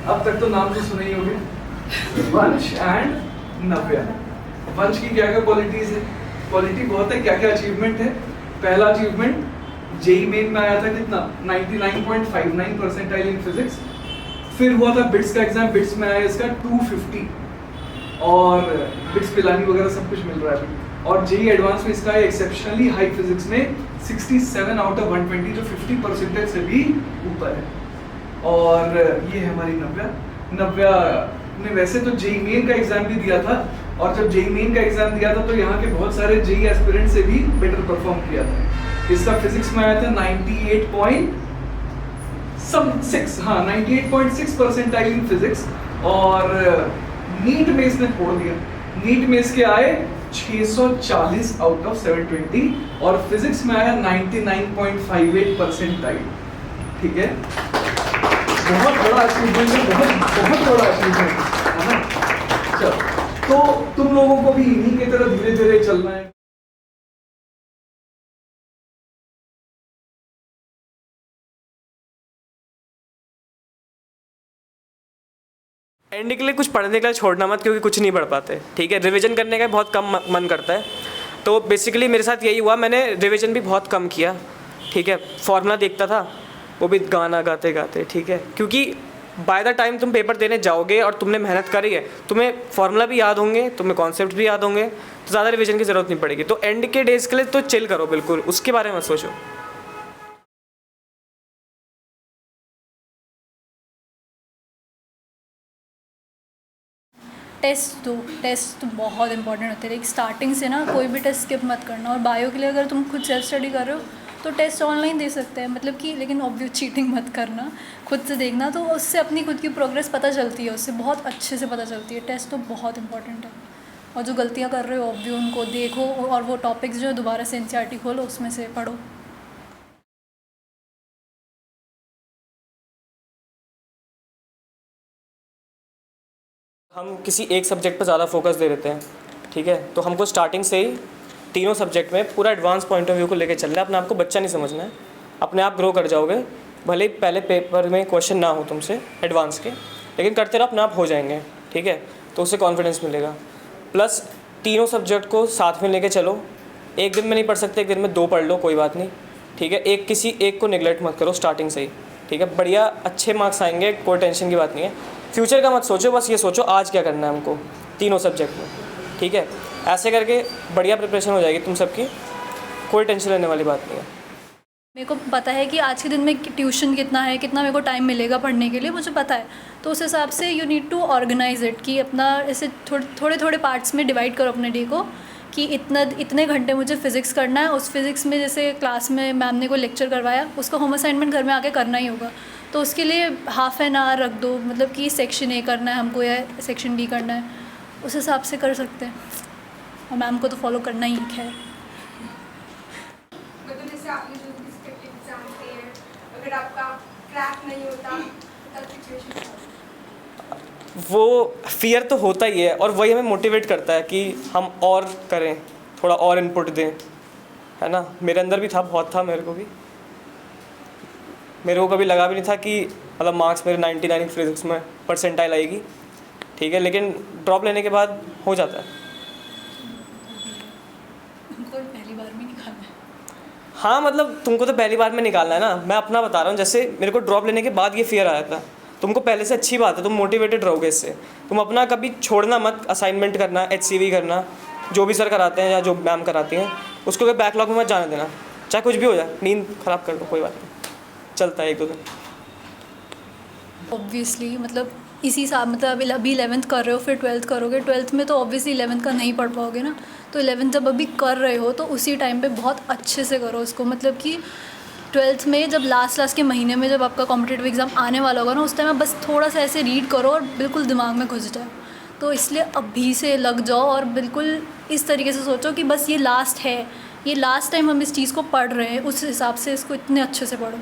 अब तक तो नाम तो सुने ही होंगे, वंश एंड नव्या। वंश की क्या क्या क्वालिटीज है? क्वालिटी बहुत है, क्या क्या अचीवमेंट है? पहला अचीवमेंट जेई मेन में आया था कितना, 99.59 परसेंटाइल इन फिजिक्स। फिर हुआ था बिट्स का एग्जाम, बिट्स में आया इसका 250, और बिट्स पिलानी वगैरह सब कुछ मिल रहा है अभी। और जेई एडवांस में इसका है एक्सेप्शनली हाई फिजिक्स में 67 आउट ऑफ 120, जो 50 परसेंटेज से भी ऊपर है। और ये है हमारी नव्या। नव्या ने वैसे तो जेई मेन का एग्जाम भी दिया था, और जब जेई मेन का एग्जाम दिया था तो यहाँ के बहुत सारे जेई एस्पिरेंट से भी बेटर परफॉर्म किया था। इसका फिजिक्स में आया था 98.6 परसेंटाइल इन फिजिक्स। और नीट में इसने फोड़ दिया, नीट में इसके आए 640 आउट ऑफ 720, और फिजिक्स में आया 99.58 परसेंटाइल। ठीक है, बहुत बड़ा अचीवमेंट है, बहुत बड़ा अचीवमेंट है ना। चलो, तो तुम लोगों को भी इन्हीं की तरह धीरे धीरे चलना है। एंड के लिए कुछ पढ़ने के लिए छोड़ना मत, क्योंकि कुछ नहीं पढ़ पाते। ठीक है, रिवीजन करने का बहुत कम मन करता है। तो बेसिकली मेरे साथ यही हुआ, मैंने रिवीजन भी बहुत कम किया। ठीक है, फॉर्मूला देखता था, वो भी गाना गाते गाते। ठीक है, क्योंकि बाय द टाइम तुम पेपर देने जाओगे और तुमने मेहनत करी है, तुम्हें फॉर्मूला भी याद होंगे, तुम्हें कॉन्सेप्ट भी याद होंगे, तो ज़्यादा रिवीजन की ज़रूरत नहीं पड़ेगी। तो एंड के डेज़ के लिए तो चिल करो, बिल्कुल उसके बारे में मत सोचो। टेस्ट बहुत इंपॉर्टेंट होते हैं। लाइक स्टार्टिंग से ना कोई भी टेस्ट स्किप मत करना। और बायो के लिए अगर तुम खुद सेल्फ स्टडी कर रहे हो तो टेस्ट ऑनलाइन दे सकते हैं, मतलब कि, लेकिन ऑब्वियस चीटिंग मत करना, खुद से देखना, तो उससे अपनी खुद की प्रोग्रेस पता चलती है, उससे बहुत अच्छे से पता चलती है। टेस्ट तो बहुत इंपॉर्टेंट है। और जो गलतियाँ कर रहे हो ऑब्वियस उनको देखो, और वो टॉपिक्स जो है दोबारा से एनसीईआरटी खोलो, उसमें से पढ़ो। हम किसी एक सब्जेक्ट पर ज़्यादा फोकस दे देते हैं। ठीक है, तो हमको स्टार्टिंग से ही तीनों सब्जेक्ट में पूरा एडवांस पॉइंट ऑफ व्यू को लेकर चलना है। अपने आप को बच्चा नहीं समझना है, अपने आप ग्रो कर जाओगे। भले ही पहले पेपर में क्वेश्चन ना हो तुमसे एडवांस के, लेकिन करते रहो, अपने आप हो जाएंगे। ठीक है, तो उससे कॉन्फिडेंस मिलेगा। प्लस तीनों सब्जेक्ट को साथ में लेके चलो। एक दिन में नहीं पढ़ सकते, एक दिन में 2 पढ़ लो, कोई बात नहीं। ठीक है, किसी एक को निगलेक्ट मत करो स्टार्टिंग से ही। ठीक है, बढ़िया अच्छे मार्क्स आएंगे, कोई टेंशन की बात नहीं है। फ्यूचर का मत सोचो, बस ये सोचो आज क्या करना है हमको तीनों सब्जेक्ट में। ठीक है, ऐसे करके बढ़िया प्रिपरेशन हो जाएगी तुम सबकी, कोई टेंशन लेने वाली बात नहीं है। मेरे को पता है कि आज के दिन में ट्यूशन कितना है, कितना मेरे को टाइम मिलेगा पढ़ने के लिए, मुझे पता है। तो उस हिसाब से you need to organise it, कि अपना ऐसे थोड़े थोड़े पार्ट्स में डिवाइड करो अपने डे को, कि इतने घंटे मुझे फ़िज़िक्स करना है। उस फिज़िक्स में जैसे क्लास में मैम ने कोई लेक्चर करवाया, उसका होम असाइनमेंट घर में आके करना ही होगा, तो उसके लिए हाफ़ एन आवर रख दो, मतलब कि सेक्शन ए करना है हमको या सेक्शन डी करना है, उस हिसाब से कर सकते हैं। और मैम को तो फॉलो करना ही है। मतलब जैसे आपने जो रिस्पेक्टिव एग्जाम दिए हैं, अगर आपका क्रैक नहीं होता तब सिचुएशन, वो फियर तो होता ही है, और वही हमें मोटिवेट करता है कि हम और करें, थोड़ा और इनपुट दें, है ना। मेरे अंदर भी था, बहुत था मेरे को भी। मेरे को कभी लगा भी नहीं था कि मतलब मार्क्स मेरे 99 फिजिक्स में परसेंटाइल आएगी। ठीक है, लेकिन ड्रॉप लेने के बाद हो जाता है। हमको पहली बार में निकालना है। हाँ, मतलब तुमको तो पहली बार में निकालना है ना, मैं अपना बता रहा हूँ। जैसे मेरे को ड्रॉप लेने के बाद ये फियर आया था, तुमको पहले से अच्छी बात है, तुम मोटिवेटेड रहोगे इससे। तुम अपना कभी छोड़ना मत, असाइनमेंट करना, HCV करना, जो भी सर कराते हैं या जो मैम कराती हैं, उसको कभी बैकलॉग में मत जाने देना, चाहे कुछ भी हो जाए। नींद ख़राब कर दो, कोई बात नहीं, चलता है 1-2 दिन। ऑब्वियसली, मतलब इसी साल, मतलब अभी 11th कर रहे हो, फिर 12th करोगे। 12th में तो ऑब्वियसली 11th का नहीं पढ़ पाओगे ना, तो 11th जब अभी कर रहे हो तो उसी टाइम पे बहुत अच्छे से करो उसको। मतलब कि 12th में जब लास्ट के महीने में जब आपका कॉम्पिटिटिव एग्ज़ाम आने वाला होगा ना, उस टाइम आप बस थोड़ा सा ऐसे रीड करो और बिल्कुल दिमाग में घुस जाए। तो इसलिए अभी से लग जाओ और बिल्कुल इस तरीके से सोचो कि बस ये लास्ट है, ये लास्ट टाइम हम इस चीज़ को पढ़ रहे हैं, उस हिसाब से इसको इतने अच्छे से पढ़ो।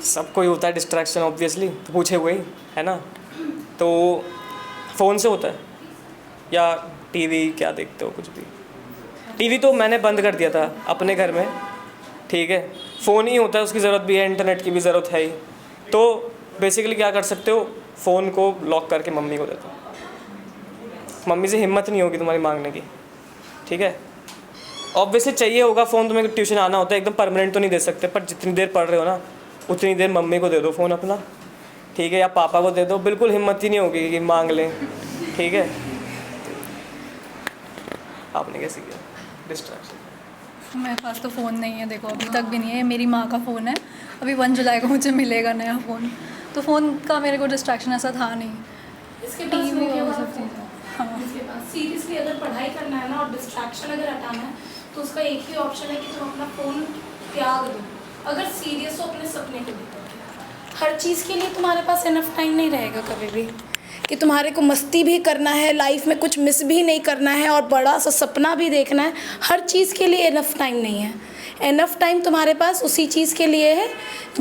सबको ही होता है डिस्ट्रैक्शन, ऑब्वियसली, तो पूछे हुए ही है ना। तो फ़ोन से होता है या टीवी, क्या देखते हो, कुछ भी? टीवी तो मैंने बंद कर दिया था अपने घर में, ठीक है। फ़ोन ही होता है, उसकी ज़रूरत भी है, इंटरनेट की भी ज़रूरत है ही। तो बेसिकली क्या कर सकते हो, फ़ोन को लॉक करके मम्मी को दे दो। मम्मी से हिम्मत नहीं होगी तुम्हारी मांगने की, ठीक है। ऑब्वियसली चाहिए होगा फ़ोन, तुम्हें ट्यूशन आना होता है, एकदम परमानेंट तो नहीं दे सकते, पर जितनी देर पढ़ रहे हो ना उतनी देर मम्मी को दे दो फ़ोन अपना, ठीक है, या पापा को दे दो। बिल्कुल हिम्मत ही नहीं होगी कि मांग लें, ठीक है। आपने कैसे किया डिस्ट्रैक्शन? मेरे पास तो फ़ोन नहीं है, देखो अभी तक भी नहीं है। ये मेरी माँ का फ़ोन है, अभी 1 जुलाई को मुझे मिलेगा नया फ़ोन। तो फ़ोन का मेरे को डिस्ट्रैक्शन ऐसा था नहीं। इसके पास टीवी हो गया और वाला सब फोन। चीज़ें, हाँ। इसके पास सीरियसली अगर पढ़ाई करना है ना और डिस्ट्रैक्शन अगर हटाना है तो उसका एक ही ऑप्शन है कि तुम अपना फ़ोन त्याग दो। अगर सीरियस हो अपने सपने को लेकर, हर चीज़ के लिए तुम्हारे पास इनफ टाइम नहीं रहेगा कभी भी कि तुम्हारे को मस्ती भी करना है, लाइफ में कुछ मिस भी नहीं करना है और बड़ा सा सपना भी देखना है। हर चीज़ के लिए इनफ टाइम नहीं है। इनफ टाइम तुम्हारे पास उसी चीज़ के लिए है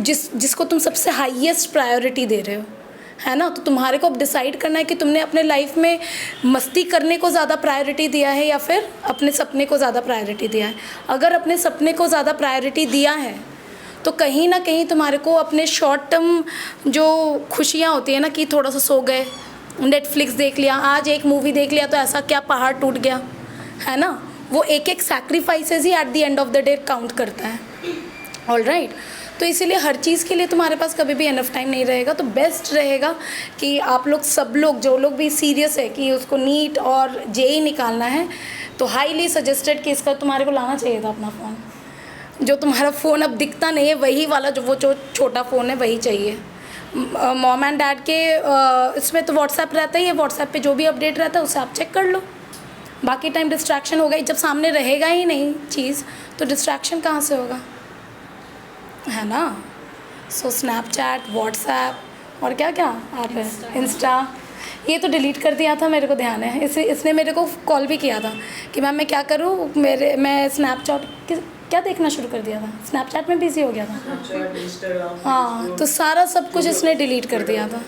जिसको तुम सबसे हाईएस्ट प्रायोरिटी दे रहे हो, है ना। तो तुम्हारे को अब डिसाइड करना है कि तुमने अपने लाइफ में मस्ती करने को ज़्यादा प्रायोरिटी दिया है या फिर अपने सपने को ज़्यादा प्रायोरिटी दिया है। अगर अपने सपने को ज़्यादा प्रायोरिटी दिया है तो कहीं ना कहीं तुम्हारे को अपने शॉर्ट टर्म जो खुशियाँ होती हैं ना, कि थोड़ा सा सो गए, नेटफ्लिक्स देख लिया, आज एक मूवी देख लिया तो ऐसा क्या पहाड़ टूट गया, है ना। वो एक एक sacrifices he at the end of the day count करता है। All right. तो इसीलिए हर चीज़ के लिए तुम्हारे पास कभी भी इनफ टाइम नहीं रहेगा। तो बेस्ट रहेगा कि आप लोग सब लोग जो लोग भी सीरियस है कि उसको नीट और जेई निकालना है, तो हाईली सजेस्टेड कि इसका तुम्हारे को लाना चाहिए था अपना फ़ोन। जो तुम्हारा फ़ोन अब दिखता नहीं है वही वाला, जो छोटा फ़ोन है वही चाहिए। मॉम एंड डैड के इसमें तो व्हाट्सएप रहता ही है, व्हाट्सएप पे जो भी अपडेट रहता है उसे आप चेक कर लो। बाकी टाइम डिस्ट्रैक्शन होगा ही, जब सामने रहेगा ही नहीं चीज़ तो डिस्ट्रैक्शन कहाँ से होगा, है ना। सो स्नैपचैट, व्हाट्सएप और क्या क्या ऐप है, इंस्टा, ये तो डिलीट कर दिया था, मेरे को ध्यान है। इसने मेरे को कॉल भी किया था कि मैम मैं क्या करूँ, मैं स्नैपचैट क्या देखना शुरू कर दिया था, स्नैपचैट में बिजी हो गया था। हाँ, तो सारा सब कुछ इसने डिलीट कर दिया था।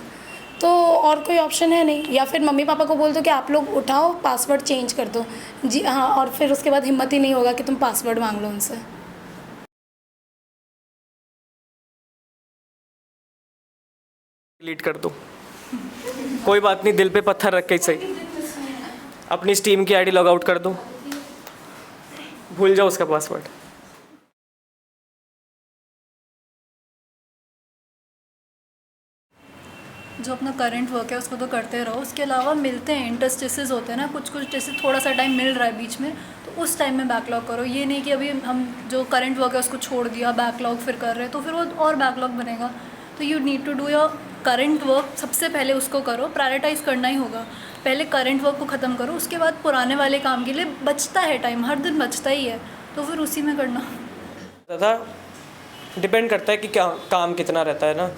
तो और कोई ऑप्शन है नहीं, या फिर मम्मी पापा को बोल दो कि आप लोग उठाओ पासवर्ड चेंज कर दो जी। हाँ, और फिर उसके बाद हिम्मत ही नहीं होगा कि तुम पासवर्ड मांग लो उनसे। डिलीट कर दो, कोई बात नहीं, दिल पे पत्थर रख के ही सही। अपनी स्टीम की आईडी लॉग आउट कर दो, भूल जाओ उसका पासवर्ड। जो अपना करंट वर्क है उसको तो करते रहो, उसके अलावा मिलते हैं इंटरस्टिसेस होते हैं ना कुछ कुछ, जैसे थोड़ा सा टाइम मिल रहा है बीच में तो उस टाइम में बैकलॉग करो। ये नहीं कि अभी हम जो करंट वर्क है उसको छोड़ दिया, बैकलॉग फिर कर रहे हैं तो फिर वो और बैकलॉग बनेगा। तो you need to do your current work, सबसे पहले उसको करो, प्रायोरिटाइज करना ही होगा। पहले करंट वर्क को ख़त्म करो, उसके बाद पुराने वाले काम के लिए बचता है टाइम, हर दिन बचता ही है, तो फिर उसी में करना। ज़्यादा डिपेंड करता है कि क्या काम कितना रहता है ना।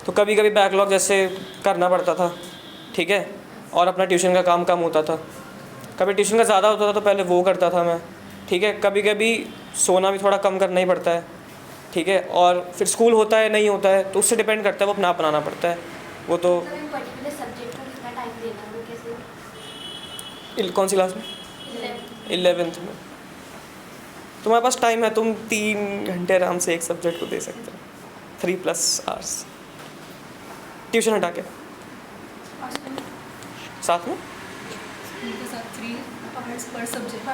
तो कभी कभी बैकलॉग जैसे करना पड़ता था, ठीक है, और अपना ट्यूशन का काम कम होता था। कभी ट्यूशन का ज़्यादा होता था तो पहले वो करता था मैं, ठीक है। कभी कभी सोना भी थोड़ा कम करना ही पड़ता है, ठीक है। और फिर स्कूल होता है नहीं होता है तो उससे डिपेंड करता है, वो अपना अपनाना पड़ता है वो तो। पर्टिकुलर सब्जेक्ट को कितना टाइम देना है, कैसे? कौन सी क्लास में? 11th में। तुम्हारे पास टाइम है, तुम 3 घंटे आराम से एक सब्जेक्ट को दे सकते हो, 3+ आवर्स ट्यूशन हटा के साथ में। उनके साथ 3 आवर्स पर सब्जेक्ट।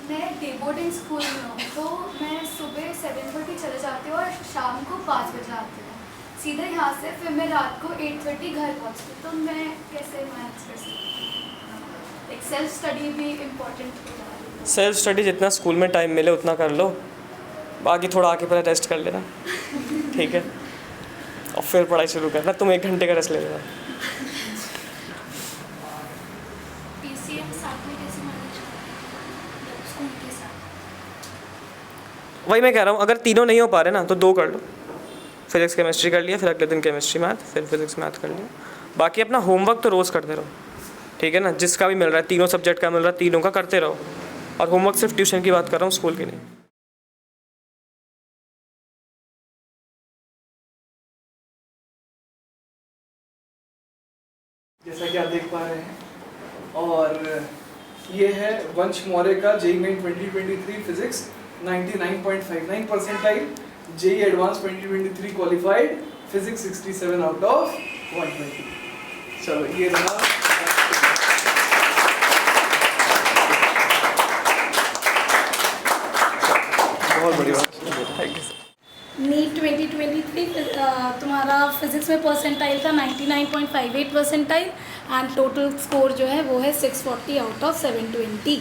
मैं डे बोर्डिंग स्कूल में हूँ, तो मैं सुबह 7:30 चले जाती हूँ और शाम को 5 बजे आती हूँ सीधे यहाँ से। फिर मैं रात को 8:30 घर पहुँचती हूँ। तो मैं कैसे मैनेज कर सकती हूँ? एक सेल्फ स्टडी भी इम्पोर्टेंट हो जाती है। सेल्फ स्टडी जितना स्कूल में टाइम मिले उतना कर लो, बाकी थोड़ा आके पहले रेस्ट कर लेना, ठीक है, और फिर पढ़ाई शुरू करना। तुम 1 घंटे का रेस्ट ले लेना। पीसीएम साथ में कैसे मैनेज करें स्कूल के साथ? वही मैं कह रहा हूँ, अगर तीनों नहीं हो पा रहे ना तो 2 कर लो। फिजिक्स केमिस्ट्री कर लिया, फिर अगले दिन केमिस्ट्री मैथ, फिर फिजिक्स मैथ कर लिया। बाकी अपना होमवर्क तो रोज़ करते रहो, ठीक है ना। जिसका भी मिल रहा है, तीनों सब्जेक्ट का मिल रहा है, तीनों का करते रहो। और होमवर्क सिर्फ ट्यूशन की बात कर रहा हूँ, स्कूल की नहीं। जैसा कि क्या देख पा रहे हैं। और ये है वंश मौर्य का JEE Main 2023 physics 99.59 percentile, JEE advance 2023 qualified physics 67 out of 120। चलो ये रहा। बहुत बड़ी बात। Thank you. नीट 2023 तुम्हारा फिजिक्स में परसेंटाइल था 99.58 परसेंटाइल एंड टोटल स्कोर जो है वो है 640 आउट ऑफ 720।